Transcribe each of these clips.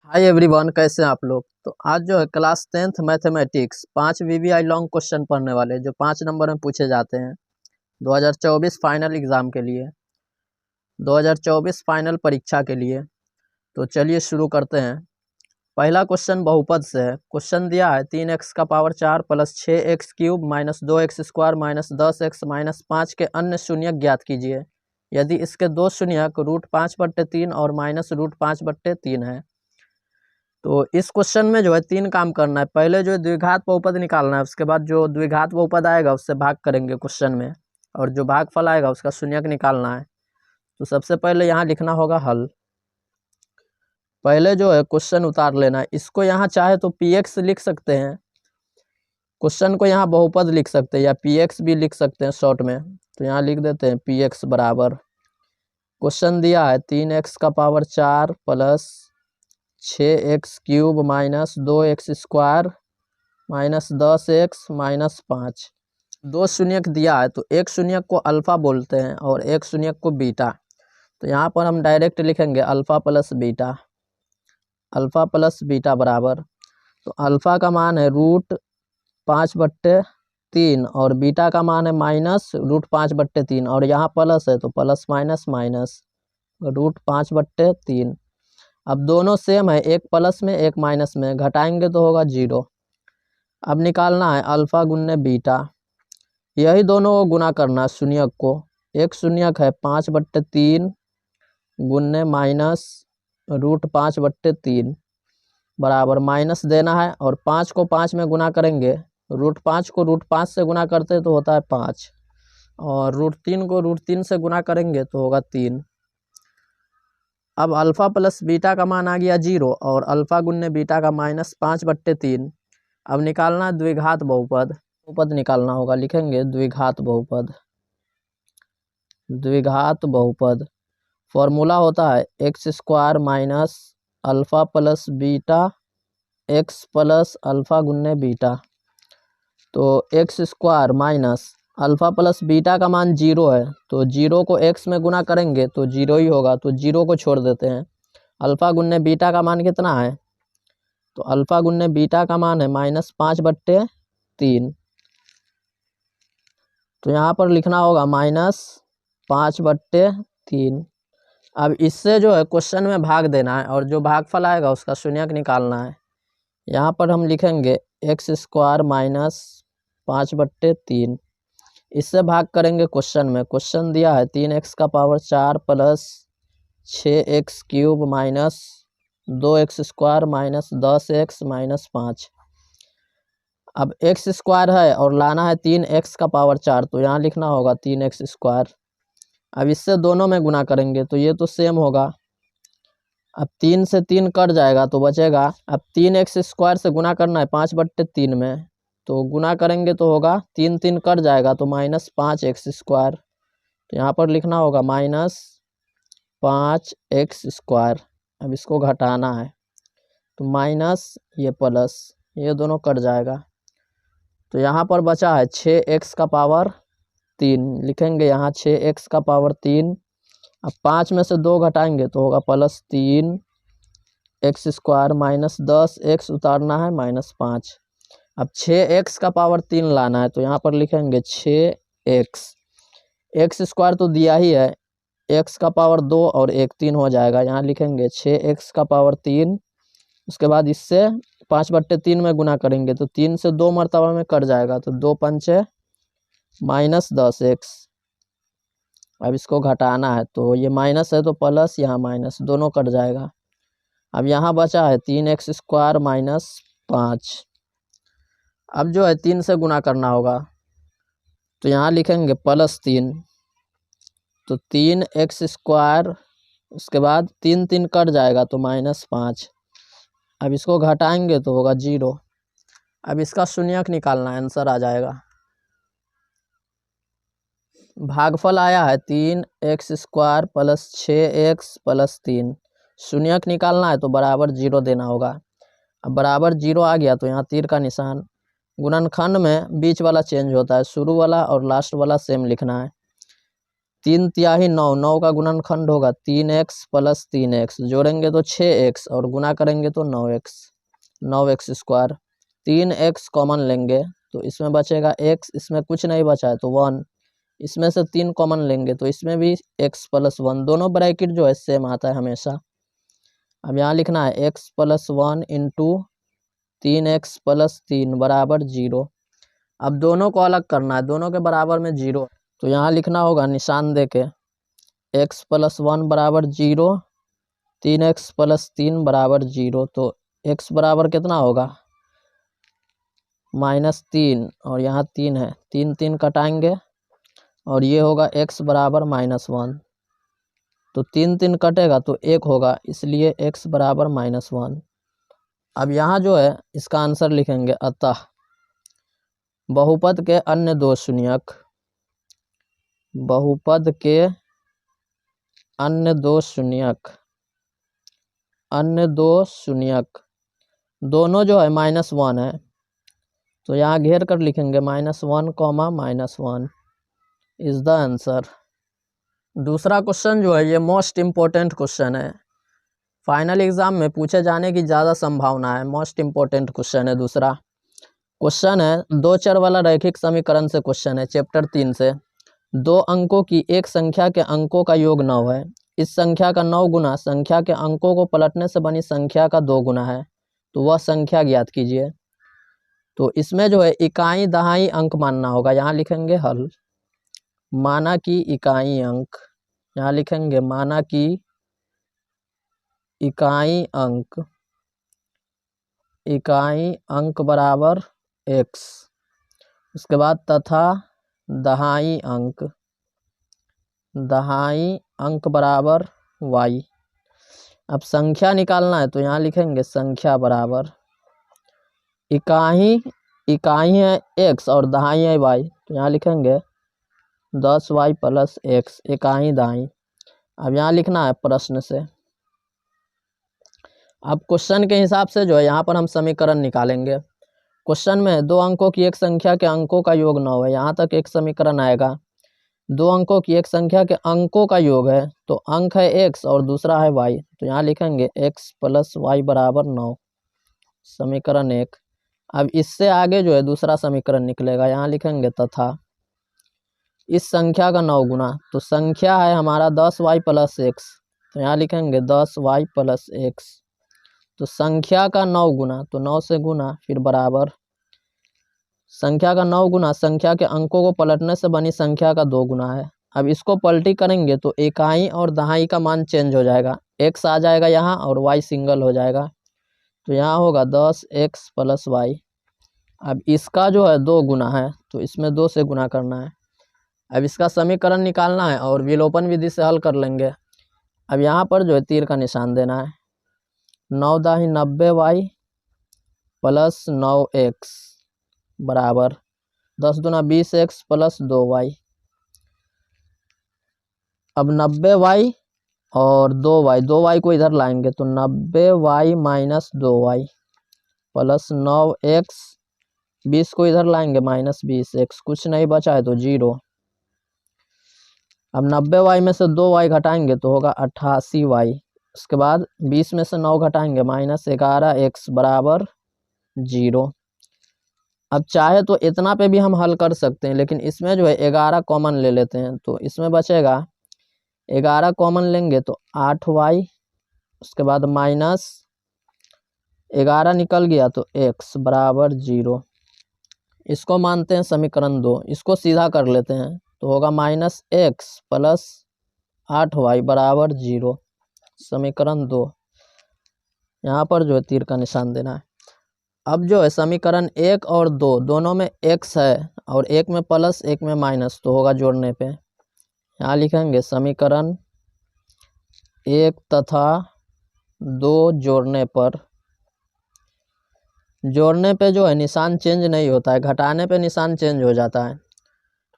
Hi everyone, कैसे हैं आप लोग। तो आज जो है class 10th mathematics 5 VVI long question पढ़ने वाले जो 5 नंबर में पूछे जाते हैं 2024 फाइनल एग्जाम के लिए, 2024 फाइनल परीक्षा के लिए। तो चलिए शुरू करते हैं। पहला क्वेश्चन बहुपद से है। क्वेश्चन दिया है 3x का power 4 plus 6x cube minus 2x square minus 10x minus 5 के अन्य शून्यक ज्ञात कीजिए यदि इसके दो शून्यक √5/3 और माइनस √5/3 है। तो इस क्वेश्चन में जो है 3 काम करना है। पहले जो द्विघात बहुपद निकालना है, उसके बाद जो द्विघात बहुपद आएगा उससे भाग करेंगे क्वेश्चन में, और जो भागफल आएगा उसका शून्यक निकालना है। तो सबसे पहले यहाँ लिखना होगा हल। पहले जो है क्वेश्चन उतार लेना है। इसको यहाँ चाहे तो px लिख सकते हैं, क्वेश्चन को यहाँ बहुपद लिख सकते हैं, या px भी लिख सकते हैं शॉर्ट में। तो यहाँ लिख देते हैं px बराबर, क्वेश्चन दिया है 3x का power 4 plus 6x cube minus 2x square minus 10x minus 5। दो शून्यक दिया है, तो एक शून्यक को अल्फा बोलते हैं और एक शून्यक को बीटा। तो यहाँ पर हम डायरेक्ट लिखेंगे alpha plus beta, alpha plus beta बराबर, तो अल्फा का मान है √5/3 और बीटा का मान है माइनस √5/3, और यहाँ प्लस है तो प्लस माइनस माइनस √5/3। अब दोनों सेम है, एक प्लस में एक माइनस में, घटाएंगे तो होगा 0। अब निकालना है अल्फा गुन्ने बीटा, यही दोनों को गुना करना है शून्यक को। एक शून्यक है 5/3 गुन्ने माइनस √5/3 बराबर, माइनस देना है, और 5 को 5 में गुना करेंगे, √5 को √5 से गुना करते तो होता है 5, और √3 को √3 से गुना करेंगे तो होगा 3। अब अल्फा प्लस बीटा का मान आ गया 0 और अल्फा गुन्ने बीटा का -5/3। अब निकालना द्विघात बहुपद, बहुपद निकालना होगा, लिखेंगे द्विघात बहुपद। द्विघात बहुपद फॉर्मूला होता है x square minus alpha plus beta x plus alpha गुन्ने बीटा। तो x square minus alpha plus beta का मान 0 है, तो 0 को x में गुना करेंगे तो 0 ही होगा, तो 0 को छोड़ देते हैं। अल्फा गुन्ने बीटा का मान कितना है, तो अल्फा गुन्ने बीटा का मान है -5/3। तो यहाँ पर लिखना होगा -5/3। अब इससे जो है क्वेश्चन में भाग देना है, और जो भागफल आएगा उसका शून्यक निकालना है। यहाँ पर हम लिखेंगे x स्क्वायर माइनस 5/3, इससे भाग करेंगे क्वेश्चन में। क्वेश्चन दिया है 3x का power 4 plus 6x cube minus 2x square minus 10x minus 5। अब x स्क्वायर है और लाना है 3x का पावर 4, तो यहाँ लिखना होगा 3x स्क्वायर। अब इससे दोनों में गुना करेंगे तो ये तो सेम होगा। अब 3 से 3 कट जाएगा तो बचेगा, अब 3x स्क्वायर से गुना करना है 5/3 में, तो गुना करेंगे तो होगा 3 3 कट जाएगा तो -5x स्क्वायर। तो यहाँ पर लिखना होगा -5x स्क्वायर। अब इसको घटाना है तो माइनस ये प्लस, ये दोनों कट जाएगा। तो यहाँ पर बचा है 6x का पावर 3, लिखेंगे यहाँ 6x का पावर 3। अब 5 में से 2 घटाएंगे तो होगा +3x स्क्वायर माइनस 10x उतारना है -5। अब 6x का पावर 3 लाना है, तो यहाँ पर लिखेंगे 6x, x स्क्वायर तो दिया ही है, x का पावर 2 और 1 3 हो जाएगा। यहाँ लिखेंगे 6x का पावर 3, उसके बाद इससे 5/3 में गुना करेंगे तो 3 से 2 मरतबा में कट जाएगा, तो 2 पंचे -10x। अब इसको घटाना है, तो ये माइनस है तो प्लस, यहाँ माइनस, दोनों कट जाएगा। अब यहाँ बचा है 3x स्क्वायर माइनस 5। अब जो है 3 से गुना करना होगा, तो यहाँ लिखेंगे +3, तो 3x स्क्वायर, उसके बाद 3 3 कट जाएगा तो -5। अब इसको घटाएंगे तो होगा 0। अब इसका शून्यक निकालना है, आंसर आ जाएगा। भागफल आया है 3x square plus 6x plus 3। शून्यक निकालना है तो बराबर 0 देना होगा। अब बराबर 0 आ गया तो यहाँ तीर का निशान, गुणनखंड में बीच वाला चेंज होता है, शुरू वाला और लास्ट वाला सेम लिखना है। 3 9, 9 का गुणनखंड होगा 3x प्लस 3x, जोड़ेंगे तो 6x और गुना करेंगे तो 9x, 9x square. 3x common लेंगे तो इसमें बचेगा x, इसमें कुछ नहीं बचा है तो 1, इसमें से 3 कॉमन लेंगे तो इसमें भी x प्लस 1, दोनों ब्रैकेट जो है सेम आता है हमेशा। अब यहाँ लिखना है x plus 1 into 3x plus 3 बराबर 0। अब दोनों को अलग करना है, दोनों के बराबर में 0, तो यहाँ लिखना होगा निशान दे के x प्लस 1 बराबर 0, 3x प्लस 3 बराबर 0। तो x बराबर कितना होगा -3, और यहाँ 3 है, 3 3 कटाएंगे और ये होगा x बराबर -1, तो 3 3 कटेगा तो 1 होगा, इसलिए x बराबर -1। अब यहाँ जो है इसका आंसर लिखेंगे, अतः बहुपद के अन्य दो शून्यक, बहुपद के अन्य दो शून्यक, अन्य दो शून्यक दोनों जो है -1 है, तो यहाँ घेर कर लिखेंगे -1, -1 इज द आंसर। दूसरा क्वेश्चन जो है ये मोस्ट इम्पोर्टेंट क्वेश्चन है, फाइनल एग्जाम में पूछे जाने की ज़्यादा संभावना है, मोस्ट इम्पोर्टेंट क्वेश्चन है। दूसरा क्वेश्चन है दो चर वाला रैखिक समीकरण से क्वेश्चन है, चैप्टर 3 से। 2 अंकों की एक संख्या के अंकों का योग 9 है, इस संख्या का 9 गुना संख्या के अंकों को पलटने से बनी संख्या का 2 गुना है, तो वह संख्या ज्ञात कीजिए। तो इसमें जो है इकाई दहाई अंक मानना होगा, यहाँ लिखेंगे हल, माना कि इकाई अंक, यहाँ लिखेंगे माना कि इकाई अंक, इकाई अंक बराबर x, उसके बाद तथा दहाई अंक, दहाई अंक बराबर y। अब संख्या निकालना है तो यहाँ लिखेंगे संख्या बराबर इकाई, इकाई है x और दहाई है y, तो यहाँ लिखेंगे 10y प्लस x, इकाई दहाई। अब यहाँ लिखना है प्रश्न से। अब क्वेश्चन के हिसाब से जो है यहाँ पर हम समीकरण निकालेंगे। क्वेश्चन में 2 अंकों की एक संख्या के अंकों का योग 9 है, यहाँ तक एक समीकरण आएगा। 2 अंकों की एक संख्या के अंकों का योग है, तो अंक है x और दूसरा है y, तो यहाँ लिखेंगे x प्लस y बराबर 9, समीकरण 1। अब इससे आगे जो है दूसरा समीकरण निकलेगा, यहाँ लिखेंगे तथा इस संख्या का 9 गुना, तो संख्या है हमारा 10y प्लस x, तो यहाँ लिखेंगे 10y प्लस x, तो संख्या का 9 गुना, तो 9 से गुना फिर बराबर संख्या का 9 गुना संख्या के अंकों को पलटने से बनी संख्या का 2 गुना है। अब इसको पलटी करेंगे तो इकाई और दहाई का मान चेंज हो जाएगा, x आ जाएगा यहाँ और y सिंगल हो जाएगा, तो यहाँ होगा 10x प्लस y। अब इसका जो है 2 गुना है, तो इसमें 2 से गुना करना है। अब इसका समीकरण निकालना है और विलोपन विधि से हल कर लेंगे। अब यहाँ पर जो है तीर का निशान देना है, 9 दाही 90y प्लस 9x बराबर 10 दूना 20x प्लस 2y। अब 90y और 2y, 2y को इधर लाएंगे तो 90y minus 2y plus 9x, 20 को इधर लाएंगे माइनस 20x, कुछ नहीं बचा है तो 0। अब 90y में से 2y घटाएंगे तो होगा 88y, उसके बाद 20 में से 9 घटाएंगे माइनस 11x बराबर 0। अब चाहे तो इतना पे भी हम हल कर सकते हैं, लेकिन इसमें जो है 11 कॉमन ले लेते हैं, तो इसमें बचेगा 11 कॉमन लेंगे तो 8y, उसके बाद माइनस 11 निकल गया तो x बराबर 0। इसको मानते हैं समीकरण 2, इसको सीधा कर लेते हैं तो होगा -x प्लस 8y बराबर 0, समीकरण 2। यहाँ पर जो है तीर का निशान देना है। अब जो है समीकरण 1 और 2 दोनों में x है और एक में प्लस एक में माइनस, तो होगा जोड़ने पे। यहाँ लिखेंगे समीकरण 1 तथा 2 जोड़ने पर, जोड़ने पे जो है निशान चेंज नहीं होता है, घटाने पे निशान चेंज हो जाता है।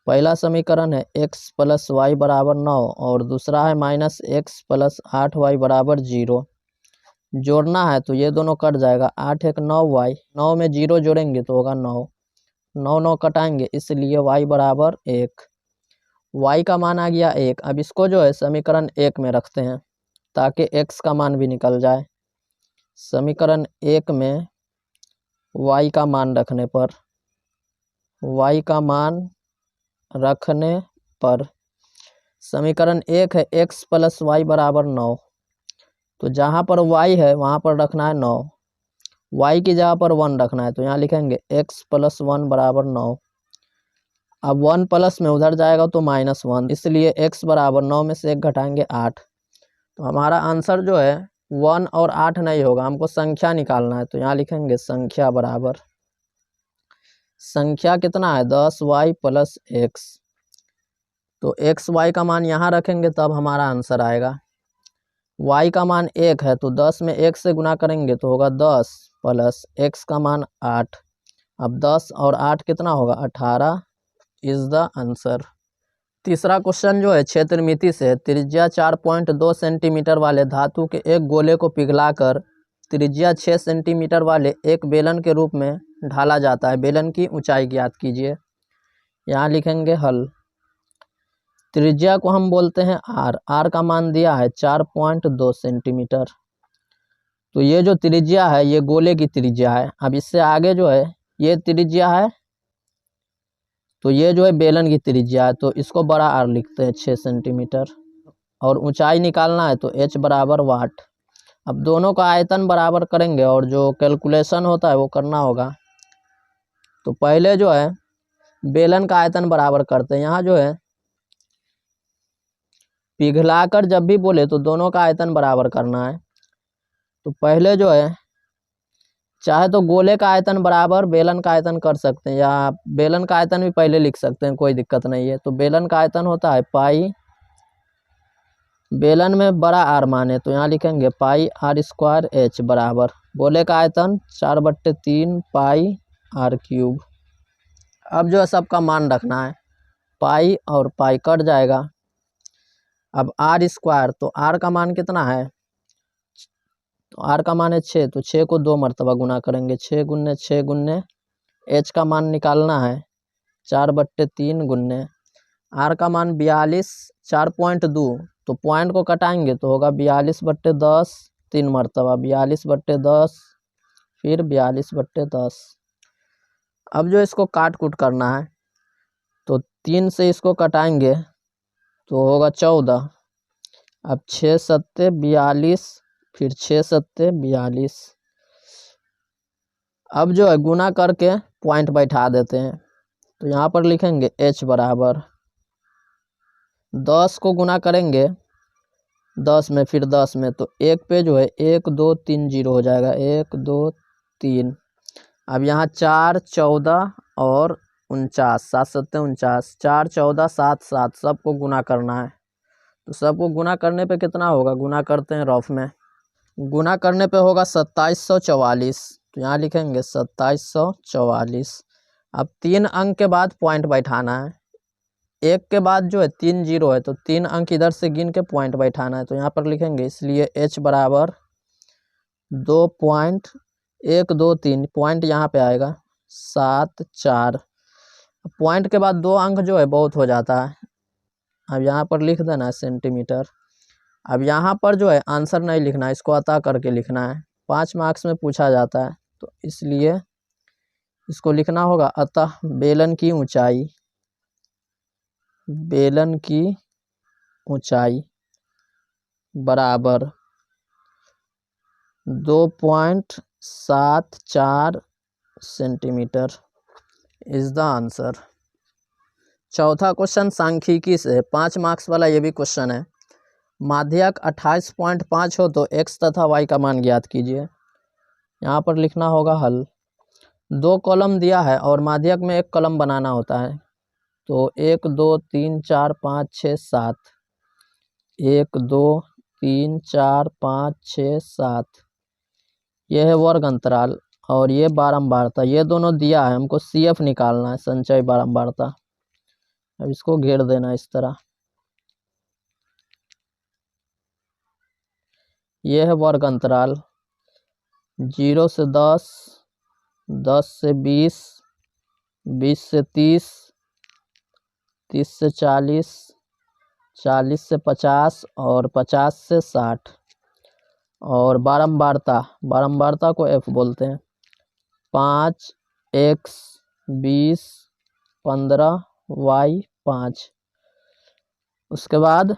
पहला समीकरण है x प्लस y बराबर 9 और दूसरा है -x प्लस 8y बराबर 0। जोड़ना है तो ये दोनों कट जाएगा, 8 एक 9y, 9 में 0 जोड़ेंगे तो होगा 9, 9 9 कटाएंगे इसलिए y बराबर 1। y का मान आ गया 1। अब इसको जो है समीकरण 1 में रखते हैं ताकि x का मान भी निकल जाए। समीकरण 1 में y का मान रखने पर समीकरण 1 है x प्लस वाई बराबर 9। तो जहाँ पर y है वहाँ पर रखना है 9, y की जगह पर 1 रखना है। तो यहाँ लिखेंगे x प्लस 1 बराबर 9। अब 1 प्लस में उधर जाएगा तो -1, इसलिए x बराबर 9 में से 1 घटाएंगे 8। तो हमारा आंसर जो है 1 और 8 नहीं होगा, हमको संख्या निकालना है। तो यहाँ लिखेंगे संख्या बराबर, संख्या कितना है 10y प्लस x। तो x y का मान यहाँ रखेंगे तब हमारा आंसर आएगा। y का मान 1 है तो 10 में 1 से गुना करेंगे तो होगा 10 प्लस x का मान 8। अब 10 और 8 कितना होगा 18 इज द आंसर। तीसरा क्वेश्चन जो है क्षेत्रमिति से त्रिज्या 4.2 सेंटीमीटर वाले धातु के एक गोले को पिघलाकर त्रिज्या 6 सेंटीमीटर वाले एक बेलन के रूप में ढाला जाता है। बेलन की ऊंचाई ज्ञात कीजिए। यहाँ लिखेंगे हल। त्रिज्या को हम बोलते हैं r का मान दिया है 4.2 सेंटीमीटर। तो ये जो त्रिज्या है ये गोले की त्रिज्या है। अब इससे आगे जो है ये त्रिज्या है, तो ये जो है बेलन की त्रिज्या है, तो इसको बड़ा r लिखते हैं 6 सेंटीमीटर। और ऊंचाई निकालना है तो h बराबर वाट। अब दोनों का आयतन बराबर करेंगे और जो कैलकुलेशन होता है वो करना होगा। तो पहले जो है बेलन का आयतन बराबर करते हैं। यहाँ जो है पिघलाकर जब भी बोले तो दोनों का आयतन बराबर करना है। तो पहले जो है चाहे तो गोले का आयतन बराबर बेलन का आयतन कर सकते हैं, या बेलन का आयतन भी पहले लिख सकते हैं, कोई दिक्कत नहीं है। तो बेलन का आयतन होता है पाई, बेलन में बड़ा आर माने तो यहाँ लिखेंगे पाई r स्क्वायर h बराबर गोले का आयतन 4/3 पाई r³। अब जो है सबका मान रखना है, पाई और पाई कट जाएगा। अब r स्क्वायर, तो r का मान कितना है, तो r का मान है 6, तो 6 को 2 मरतबा गुना करेंगे, 6 गुन्ने 6 गुन्ने। h का मान निकालना है 4/3 गुन्ने r का मान 42, 4.2, तो पॉइंट को कटाएंगे तो होगा 42/10 3 मरतबा, 42/10 फिर 42/10। अब जो इसको काट कूट करना है तो 3 से इसको कटाएंगे तो होगा 14। अब 6 सत्ते 42, फिर 6 सत्ते 42। अब जो है गुना करके पॉइंट बैठा देते हैं। तो यहाँ पर लिखेंगे h बराबर 10 को गुना करेंगे 10 में फिर 10 में, तो 1 पे जो है 1 2 3 0 हो जाएगा, 1 2 3। अब यहाँ 4 14 और 49, 7 सत्ते 49, 4 14 7 7 सबको गुना करना है। तो सबको गुना करने पे कितना होगा, गुना करते हैं रफ में, गुना करने पे होगा 2744। तो यहाँ लिखेंगे 2744। अब 3 अंक के बाद पॉइंट बैठाना है, 1 के बाद जो है 3 0 है तो 3 अंक इधर से गिन के पॉइंट बैठाना है। तो यहाँ पर लिखेंगे इसलिए h बराबर 2.123, पॉइंट यहाँ पे आएगा 7 4। पॉइंट के बाद 2 अंक जो है बहुत हो जाता है। अब यहाँ पर लिख देना है सेंटीमीटर। अब यहाँ पर जो है आंसर नहीं लिखना है, इसको अतः करके लिखना है, 5 मार्क्स में पूछा जाता है। तो इसलिए इसको लिखना होगा अतः बेलन की ऊंचाई, बेलन की ऊंचाई बराबर 2.74 सेंटीमीटर इज द आंसर। चौथा क्वेश्चन सांख्यिकी से 5 मार्क्स वाला ये भी क्वेश्चन है। माध्यक 28.5 हो तो x तथा y का मान ज्ञात कीजिए। यहाँ पर लिखना होगा हल। 2 कॉलम दिया है और माध्यक में 1 कॉलम बनाना होता है। तो 1 2 3 4 5 6 7, 1 2 3 4 5 6 7, ये है वर्ग अंतराल और ये बारंबारता, ये दोनों दिया है, हमको CF निकालना है, संचय बारंबारता। अब इसको घेर देना इस तरह। ये है वर्ग अंतराल 0 से 10, 10 से 20, 20 से 30, 30 से 40, 40 से 50 और 50 से 60। और बारंबारता को f बोलते हैं। 5x 20 15y 5। उसके बाद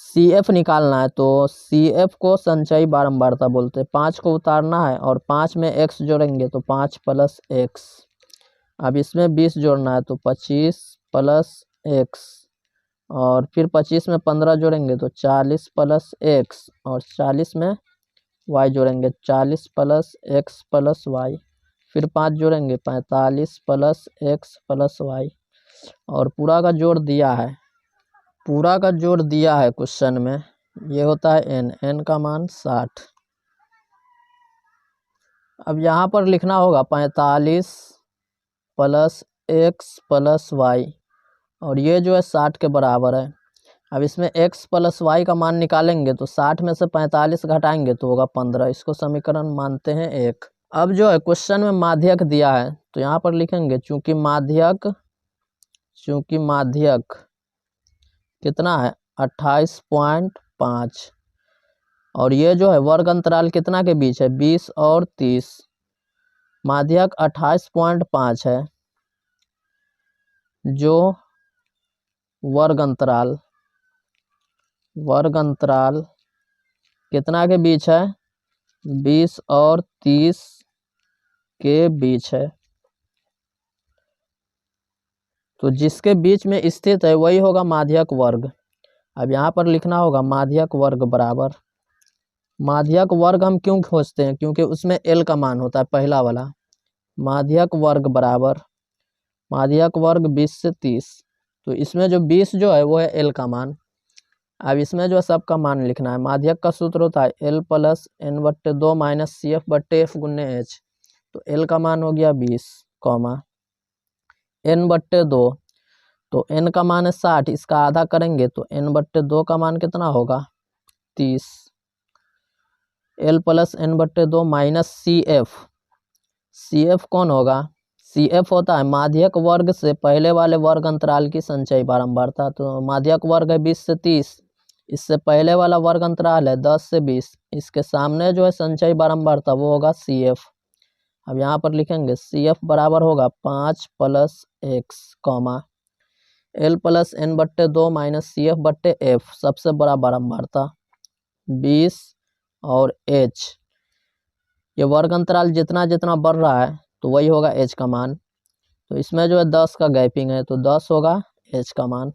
CF निकालना है, तो CF को संचयी बारंबारता बोलते हैं। 5 को उतारना है और 5 में x जोड़ेंगे तो 5 + x। अब इसमें 20 जोड़ना है तो 25 + x, और फिर 25 में 15 जोड़ेंगे तो 40 + x, और 40 में y जोड़ेंगे 40 + x + y, फिर 5 जोड़ेंगे 45 + x + y, और पूरा का जोड़ दिया है क्वेश्चन में। ये होता है n का मान 60। अब यहाँ पर लिखना होगा 45 + x + y, और ये जो है 60 के बराबर है। अब इसमें x + y का मान निकालेंगे तो 60 में से 45 घटाएंगे तो होगा 15। इसको समीकरण मानते हैं 1। अब जो है क्वेश्चन में माध्यक दिया है, तो यहाँ पर लिखेंगे चूंकि माध्यक कितना है 28.5, और ये जो है वर्ग अंतराल कितना के बीच है 20 और 30। माध्यक 28.5 है, जो वर्ग अंतराल कितना के बीच है 20 और 30 के बीच है। तो जिसके बीच में स्थित है वही होगा माध्यक वर्ग। अब यहाँ पर लिखना होगा माध्यक वर्ग बराबर, माध्यक वर्ग हम क्यों खोजते हैं, क्योंकि उसमें L का मान होता है पहला वाला। माध्यक वर्ग बराबर माध्यक वर्ग 20 से 30, तो इसमें जो 20 जो है वो है L का मान। अब इसमें जो सबका मान लिखना है। माध्यक का सूत्र होता है L + n/2 - CF/F × H। तो L का मान हो गया 20, n/2, तो n का मान है 60, इसका आधा करेंगे तो n/2 का मान कितना होगा 30। L + n/2 - CF कौन होगा, CF होता है माध्यक वर्ग से पहले वाले वर्ग अंतराल की संचयी बारंबारता। तो माध्यक वर्ग है 20 से 30, इससे पहले वाला वर्ग अंतराल है 10 से 20, इसके सामने जो है संचयी बारंबारता वो होगा CF। अब यहाँ पर लिखेंगे CF बराबर होगा 5 + x, L + n/2 - CF/F सबसे बड़ा बारंबारता 20 और h। ये वर्ग अंतराल जितना जितना बढ़ रहा है तो वही होगा h का मान। तो इसमें जो है 10 का गैपिंग है तो 10 होगा h का मान।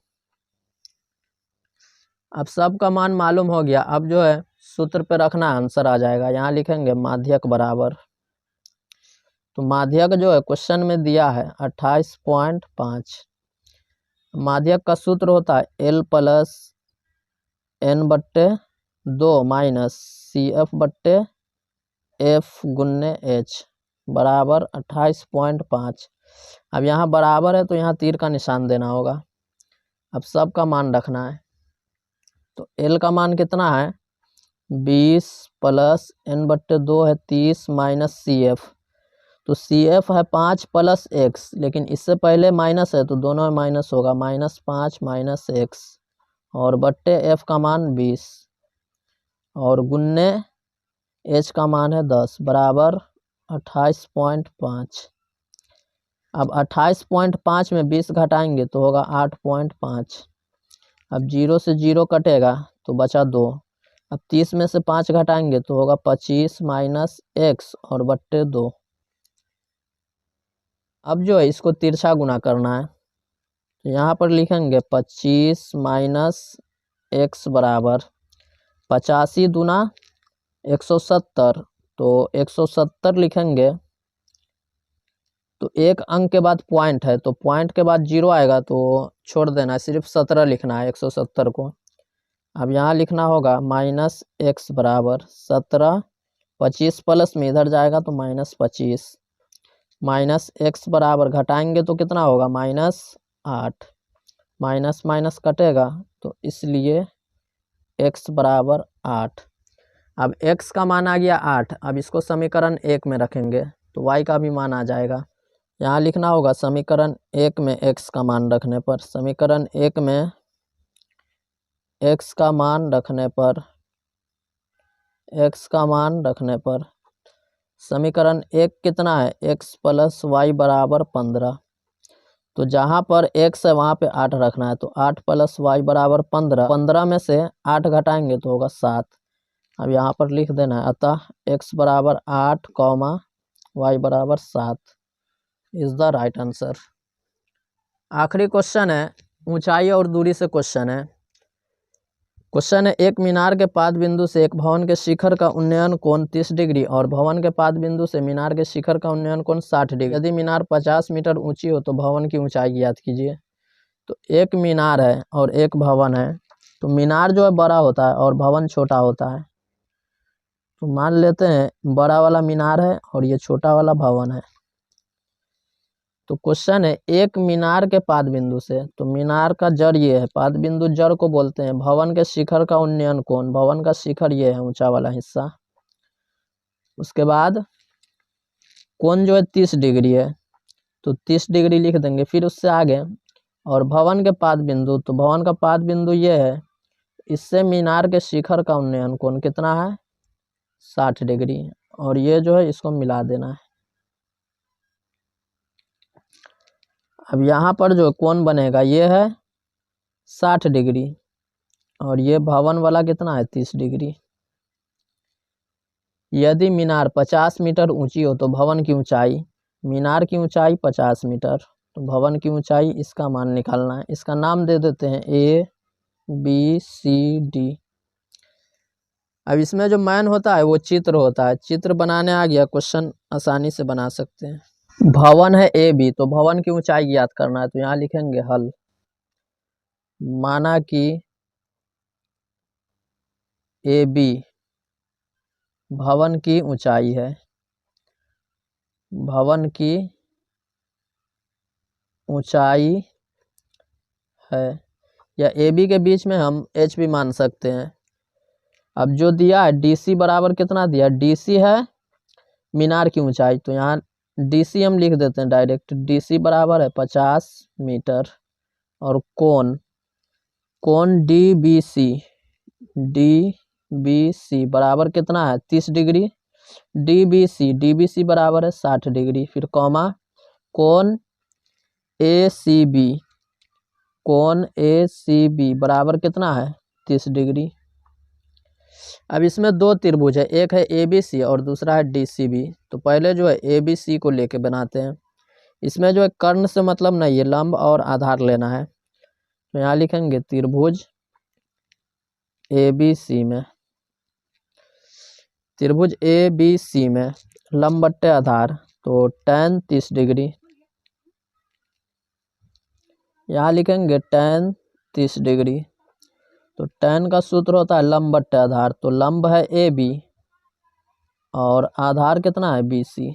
अब सब का मान मालूम हो गया। अब जो है सूत्र पे रखना आंसर आ जाएगा। यहाँ लिखेंगे माध्यक बराबर, तो माध्यक जो है क्वेश्चन में दिया है 28.5। माध्यक का सूत्र होता है L + n/2 - CF/F × H बराबर 28.5। अब यहाँ बराबर है तो यहाँ तीर का निशान देना होगा। अब सब का मान रखना है। तो L का मान कितना है 20 + n/2 है 30 - CF, तो CF है 5 + x, लेकिन इससे पहले माइनस है तो दोनों में माइनस होगा, -5 - x, और बट्टे f का मान 20, और गुन्ने h का मान है 10 बराबर 28.5। अब 28.5 में 20 घटाएंगे तो होगा 8.5। अब 0 से 0 कटेगा तो बचा 2। अब 30 में से 5 घटाएंगे तो होगा 25 - x और बट्टे 2। अब जो है इसको तिरछा गुना करना है, तो यहाँ पर लिखेंगे 25 - x बराबर 85 दूना 170, तो 170 लिखेंगे। तो एक अंक के बाद पॉइंट है, तो पॉइंट के बाद 0 आएगा तो छोड़ देना है, सिर्फ 17 लिखना है 170 को। अब यहाँ लिखना होगा -x बराबर 17, 25 प्लस में इधर जाएगा तो -25, -x बराबर घटाएंगे तो कितना होगा -8, माइनस माइनस कटेगा तो इसलिए x बराबर 8। अब x का मान आ गया 8। अब इसको समीकरण 1 में रखेंगे तो y का भी मान आ जाएगा। यहाँ लिखना होगा समीकरण 1 में x का मान रखने पर, समीकरण 1 में x का मान रखने पर, x का मान रखने पर समीकरण 1 कितना है, x प्लस वाई बराबर 15। तो जहाँ पर x है वहाँ पे 8 रखना है, तो 8 प्लस वाई बराबर 15, 15 में से 8 घटाएंगे तो होगा 7। अब यहाँ पर लिख देना है, अतः x बराबर 8 कॉमा वाई बराबर 7 इज द राइट आंसर। आखिरी क्वेश्चन है, ऊंचाई और दूरी से क्वेश्चन है। क्वेश्चन है, एक मीनार के पाद बिंदु से एक भवन के शिखर का उन्नयन कोण 30 डिग्री और भवन के पाद बिंदु से मीनार के शिखर का उन्नयन कोण 60 डिग्री। यदि मीनार 50 मीटर ऊंची हो तो भवन की ऊंचाई ज्ञात कीजिए। तो एक मीनार है और एक भवन है, तो मीनार जो है बड़ा होता है और भवन छोटा होता है। तो मान लेते हैं बड़ा वाला मीनार है और ये छोटा वाला भवन है। तो क्वेश्चन है, एक मीनार के पाद बिंदु से, तो मीनार का जड़ ये है, पाद बिंदु जड़ को बोलते हैं। भवन के शिखर का उन्नयन कोण, भवन का शिखर ये है ऊंचा वाला हिस्सा। उसके बाद कोण जो है 30 डिग्री है, तो 30 डिग्री लिख देंगे। फिर उससे आगे और भवन के पाद बिंदु, तो भवन का पाद बिंदु ये है, इससे मीनार के शिखर का उन्नयन कोण कितना है, 60 डिग्री। और ये जो है इसको मिला देना है। अब यहाँ पर जो कोण बनेगा ये है 60 डिग्री और ये भवन वाला कितना है 30 डिग्री। यदि मीनार 50 मीटर ऊंची हो तो भवन की ऊंचाई, मीनार की ऊंचाई 50 मीटर, तो भवन की ऊंचाई इसका मान निकालना है। इसका नाम दे देते हैं ABCD। अब इसमें जो मैन होता है वो चित्र होता है। चित्र बनाने आ गया, क्वेश्चन आसानी से बना सकते हैं। भवन है AB, तो भवन की ऊंचाई ज्ञात करना है, तो यहाँ लिखेंगे हल। माना कि AB भवन की ऊंचाई है, भवन की ऊंचाई है, या AB के बीच में हम H भी मान सकते हैं। अब जो दिया है DC बराबर कितना दिया, DC है मीनार की ऊंचाई, तो यहाँ DC हम लिख देते हैं डायरेक्ट। DC बराबर है 50 मीटर और कोण DBC बराबर कितना है 30 डिग्री। DBC बराबर है 60 डिग्री। फिर कॉमा कोण ACB बराबर कितना है 30 डिग्री। अब इसमें दो त्रिभुज है, एक है ABC और दूसरा है DCB। तो पहले जो है ABC को लेके बनाते हैं। इसमें जो है कर्ण से मतलब नहीं है, लंब और आधार लेना है। तो यहाँ लिखेंगे त्रिभुज ABC में, त्रिभुज ABC में लंब बट्टे आधार, तो tan 30 डिग्री। यहाँ लिखेंगे tan 30 डिग्री। तो tan का सूत्र होता है लंब बट्टे आधार, तो लंब है AB और आधार कितना है BC।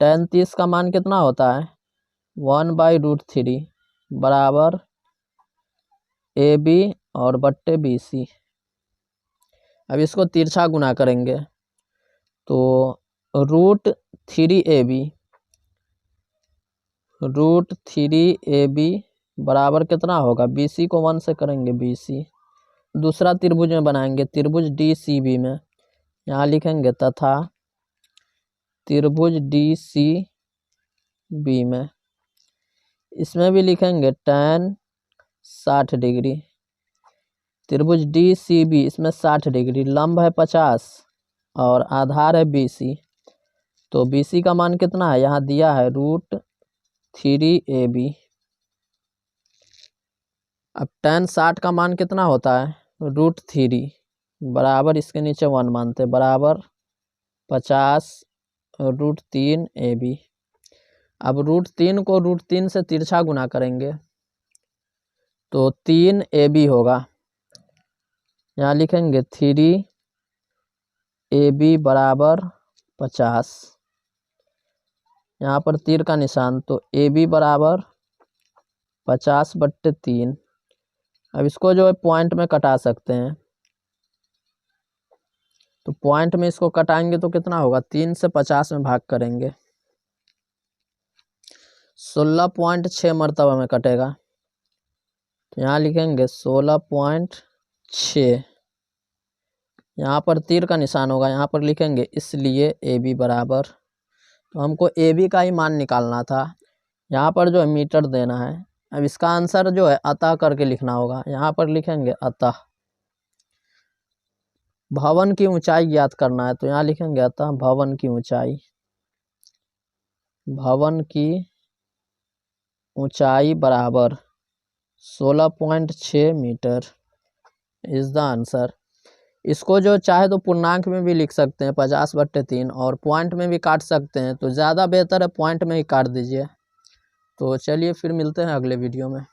tan 30 का मान कितना होता है 1/√3 बराबर AB और बट्टे BC। अब इसको तिरछा गुना करेंगे तो √3AB बराबर कितना होगा, BC को 1 से करेंगे BC। दूसरा त्रिभुज में बनाएंगे, त्रिभुज DCB में। यहाँ लिखेंगे तथा त्रिभुज DCB में, इसमें भी लिखेंगे tan 60 डिग्री। त्रिभुज DCB इसमें 60 डिग्री, लंब है 50 और आधार है BC। तो BC का मान कितना है, यहाँ दिया है √3AB। अब tan 60 का मान कितना होता है √3 बराबर, इसके नीचे 1 मानते, बराबर 50 √3AB। अब √3 को √3 से तिरछा गुना करेंगे तो 3AB होगा। यहाँ लिखेंगे 3AB बराबर 50। यहाँ पर तीर का निशान, तो AB बराबर 50/3। अब इसको जो है पॉइंट में कटा सकते हैं, तो पॉइंट में इसको कटाएंगे तो कितना होगा, 3 से 50 में भाग करेंगे 16.6 मरतबा में कटेगा। तो यहाँ लिखेंगे 16.6, यहाँ पर तीर का निशान होगा, यहाँ पर लिखेंगे इसलिए ए बी बराबर, तो हमको ए बी का ही मान निकालना था। यहाँ पर जो है मीटर देना है। अब इसका आंसर जो है अतः करके लिखना होगा, यहाँ पर लिखेंगे अतः। भवन की ऊंचाई ज्ञात करना है, तो यहाँ लिखेंगे अतः भवन की ऊंचाई, भवन की ऊंचाई बराबर 16.6 मीटर इज द आंसर। इसको जो चाहे तो पूर्णांक में भी लिख सकते हैं 50/3, और पॉइंट में भी काट सकते हैं, तो ज़्यादा बेहतर है पॉइंट में ही काट दीजिए। तो चलिए फिर मिलते हैं अगले वीडियो में।